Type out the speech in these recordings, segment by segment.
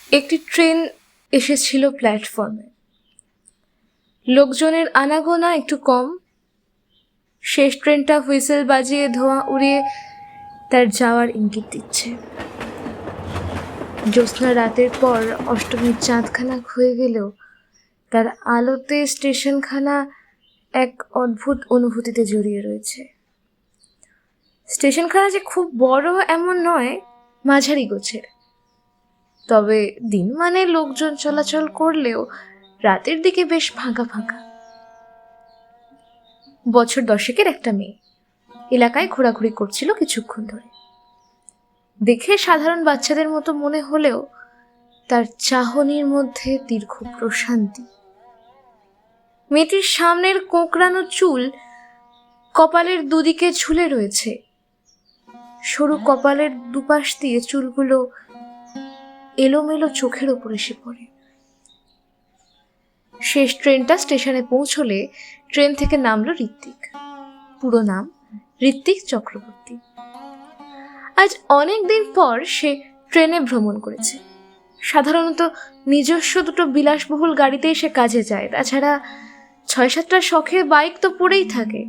একটি ট্রেন এসেছিল প্ল্যাটফর্মে। লোকজনের আনাগোনা একটু কম। শেষ ট্রেনটা হুইসেল বাজিয়ে ধোঁয়া উড়িয়ে তার যাওয়ার ইঙ্গিত দিচ্ছে। জ্যোৎস্না রাতের পর অষ্টমীর চাঁদখানা ক্ষয়ে গেলেও তার আলোতে স্টেশনখানা এক অদ্ভুত অনুভূতিতে জড়িয়ে রয়েছে। স্টেশনখানা যে খুব বড় এমন নয়, মাঝারি গোছের। তবে দিন মানে লোকজন চলাচল করলেও রাতের দিকে বেশ ফাঁকা ফাঁকা। বছর 10-এর একটা মেয়ে এলাকায় ঘোরাঘুরি করছিল কিছুক্ষণ ধরে। দেখে সাধারণ বাচ্চাদের মতো মনে হলেও তার চাহনির মধ্যে দীর্ঘ প্রশান্তি। মেয়েটির সামনের কোঁকড়ানো চুল কপালের দুদিকে ঝুলে রয়েছে। সরু কপালের দুপাশ দিয়ে চুলগুলো এলোমেলো চোখের ওপর এসে পড়ে। শেষ ট্রেনটা স্টেশনে পৌঁছলে ট্রেন থেকে নামলো ঋত্বিক। পুরো নাম ঋত্বিক চক্রবর্তী। আজ অনেক দিন পর সে ট্রেনে ভ্রমণ করেছে। সাধারণত নিজস্ব দুটো বিলাসবহুল গাড়িতেই সে কাজে যায়, তাছাড়া 6-7টা শখের বাইক তো পড়েই থাকে।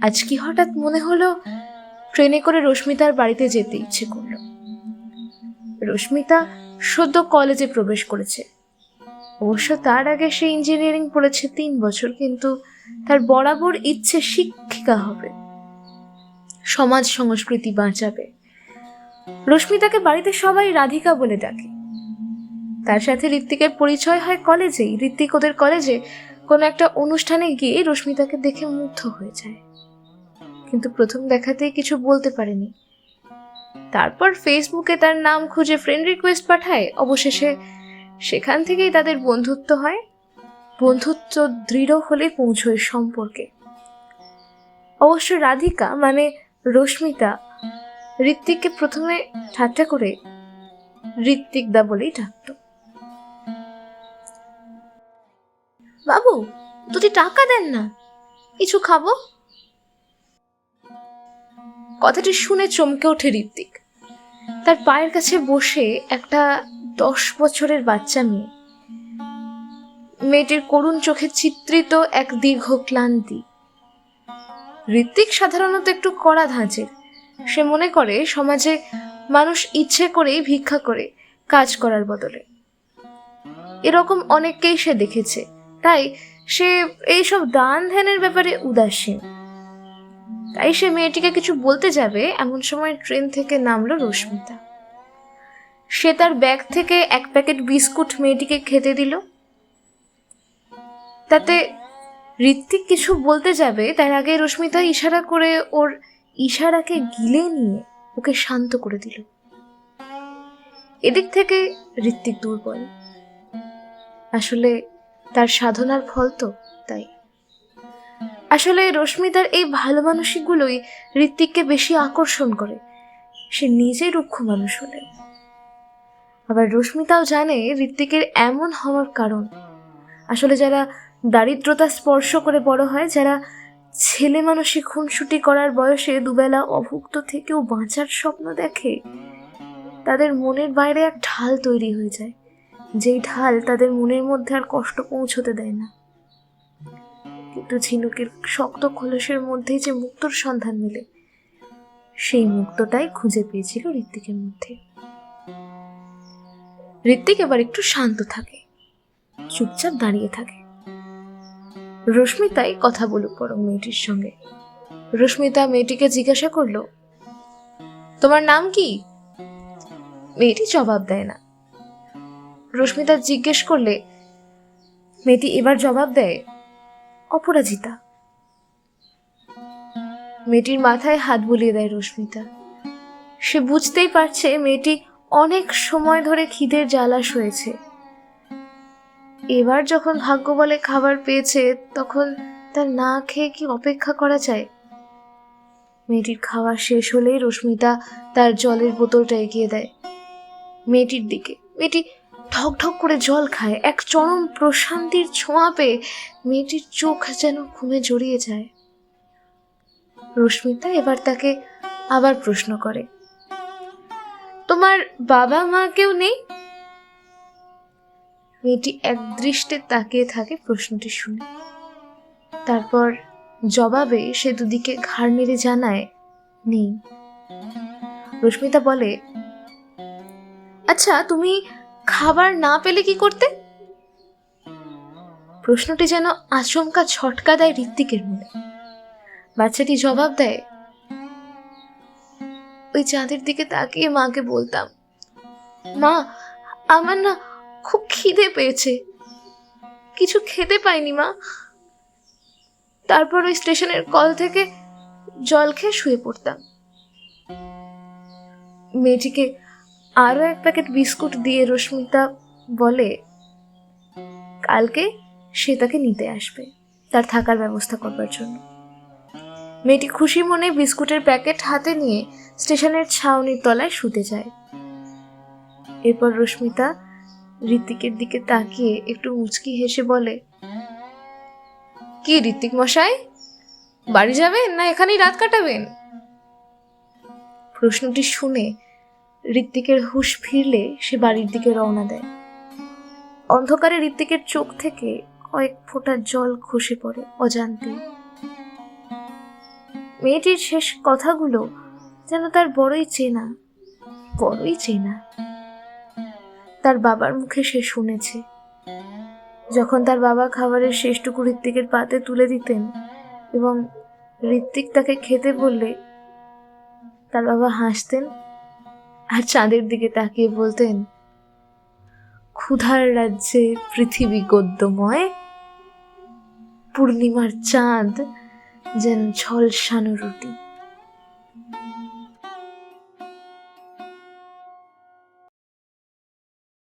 আজ কি হঠাৎ মনে হলো ট্রেনে করে রশ্মিতার বাড়িতে যেতে ইচ্ছে করলো। রশ্মিতা সদ্য কলেজে প্রবেশ করেছে। অবশ্য তার আগে সে ইঞ্জিনিয়ারিং পড়েছে 3 বছর, কিন্তু তার বরাবর ইচ্ছে শিক্ষিকা হবে, সমাজ সংস্কৃতি বাঁচাবে। রশ্মিতাকে বাড়িতে সবাই রাধিকা বলে ডাকে। তার সাথে ঋত্বিকের পরিচয় হয় কলেজেই। ঋত্বিক ওদের কলেজে কোনো একটা অনুষ্ঠানে গিয়ে রশ্মিতাকে দেখে মুগ্ধ হয়ে যায়, কিন্তু প্রথম দেখাতেই কিছু বলতে পারেনি। তারপর ফেসবুকে তার নাম খুঁজে ফ্রেন্ড রিকোয়েস্ট পাঠায়। অবশেষে সেখান থেকেই তাদের বন্ধুত্ব হয়। বন্ধুত্ব দৃঢ় হলে পৌঁছয় সম্পর্কে। অবশ্য রাধিকা মানে রশ্মিতা ঋত্বিককে প্রথমে ঠাট্টা করে ঋত্বিক দা বলেই ডাকত। বাবু, 2টি টাকা দেন না, কিছু খাবো। কথাটি শুনে চমকে ওঠে ঋত্বিক। তার পায়ের কাছে বসে একটা 10 বছরের বাচ্চা মেয়ে। মেয়েটির করুণ চোখে চিত্রিত এক দীর্ঘ ক্লান্তি। ঋত্বিক সাধারণত একটু কড়া ধাঁচের। সে মনে করে সমাজে মানুষ ইচ্ছে করেই ভিক্ষা করে কাজ করার বদলে। এরকম অনেককেই সে দেখেছে, তাই সে এইসব দান ধ্যানের ব্যাপারে উদাসীন। তাই সে মেয়েটিকে কিছু বলতে যাবে এমন সময় ট্রেন থেকে নামলো রশ্মিতা। সে তার ব্যাগ থেকে 1 প্যাকেট বিস্কুট মেয়েটিকে খেতে দিল। তাতে ঋত্বিক কিছু বলতে যাবে তার আগে রশ্মিতা ইশারা করে ওর ইশারাকে গিলে নিয়ে ওকে শান্ত করে দিল। এদিক থেকে ঋত্বিক দুর্বল। আসলে তার সাধনার ফল তো তাই। আসলে রশ্মিতার এই ভালো মানসিকগুলোই ঋত্বিককে বেশি আকর্ষণ করে, সে নিজে রুক্ষ মানুষ হলে। আবার রশ্মিতাও জানে ঋত্বিকের এমন হওয়ার কারণ। আসলে যারা দারিদ্রতা স্পর্শ করে বড় হয়, যারা ছেলে মানুষই খুনসুটি করার বয়সে দুবেলা অভুক্ত থেকেও বাঁচার স্বপ্ন দেখে, তাদের মনের বাইরে এক ঢাল তৈরি হয়ে যায়, যেই ঢাল তাদের মনের মধ্যে আর কষ্ট পৌঁছতে দেয় না। কিন্তু ঝিনুকের শক্ত খোলসের মধ্যেই যে মুক্তোর সন্ধান মেলে, সেই মুক্তটাই খুঁজে পেয়েছিল ঋত্বিকের মধ্যে। ঋত্বিক এবার একটু শান্ত থাকে, চুপচাপ দাঁড়িয়ে থাকে। রশ্মিতাই কথা বলুক বরং মেয়েটির সঙ্গে। রশ্মিতা মেয়েটিকে জিজ্ঞাসা করলো, তোমার নাম কি? মেয়েটি জবাব দেয় না। রশ্মিতা জিজ্ঞেস করলে মেয়েটি এবার জবাব দেয়, অপরাজিতা। মেয়েটির মাথায় হাত বুলিয়ে দেয় রশ্মিতা। সে বুঝতেই পারছে মেয়েটি অনেক সময় ধরে খিদের জ্বালা সয়েছে। এবার যখন ভাগ্য বলে খাবার পেয়েছে, তখন তার না খেয়ে কি অপেক্ষা করা যায়? মেয়েটির খাওয়া শেষ হলেই রশ্মিতা তার জলের বোতলটা এগিয়ে দেয় মেয়েটির দিকে। মেয়েটি ঢক ঢক করে জল খায়। এক চরম প্রশান্তির ছোঁয়া পেয়ে মেয়েটির চোখ যেন ঘুমে জড়িয়ে যায়। রশ্মিতা এবার তাকে আবার প্রশ্ন করে, তোমার বাবা মা কেউ নেই? মেয়েটি একদৃষ্টে তাকিয়ে থাকে প্রশ্নটি শুনে। তারপর জবাবে সে দুদিকে ঘাড় নেড়ে জানায়, নেই। রশ্মিতা বলে, আচ্ছা, তুমি খাবার না পেলে কি করতে? প্রশ্নটি যেন আচমকা ছটকা দেয় ঋত্বিকের মনে। বাচ্চাটি জবাব দেয়, ওই চাঁদের দিকে তাকিয়ে মাকে বলতাম, মা, আমার না খুব খিদে পেয়েছে, কিছু খেতে পাইনি মা। তারপর ওই স্টেশনের কল থেকে জল খেয়ে শুয়ে পড়তাম। মেয়েটিকে আরো এক প্যাকেট বিস্কুট দিয়ে রশ্মিতা বলে, কালকে সে তাকে নিতে আসবে তার থাকার ব্যবস্থা করবার জন্য। মেয়েটি খুশি মনে বিস্কুটের প্যাকেট হাতে নিয়ে স্টেশনের ছাউনির তলায় শুতে যায়। এরপর রশ্মিতা ঋত্বিকের দিকে তাকিয়ে একটু মুচকি হেসে বলে, কি ঋত্বিক মশাই, বাড়ি যাবেন না এখানেই রাত কাটাবেন? প্রশ্নটি শুনে ঋত্বিকের হুঁশ ফিরলে সে বাড়ির দিকে রওনা দেয়। অন্ধকারে ঋত্বিকের চোখ থেকে কয়েক ফোঁটা জল খসে পড়ে অজান্তে। মেয়েটির শেষ কথাগুলো যেন তার বড়ই চেনা, বড়ই চেনা। তার বাবার মুখে সে শুনেছে, যখন তার বাবা খাবারের শেষটুকু ঋত্বিকের পাতে তুলে দিতেন এবং ঋত্বিক তাকে খেতে বললে তার বাবা হাসতেন আর চাঁদের দিকে তাকিয়ে বলতেন, ক্ষুধার রাজ্যে পৃথিবী গদ্যময়, পূর্ণিমার চাঁদ যেন ঝলসানো রুটি।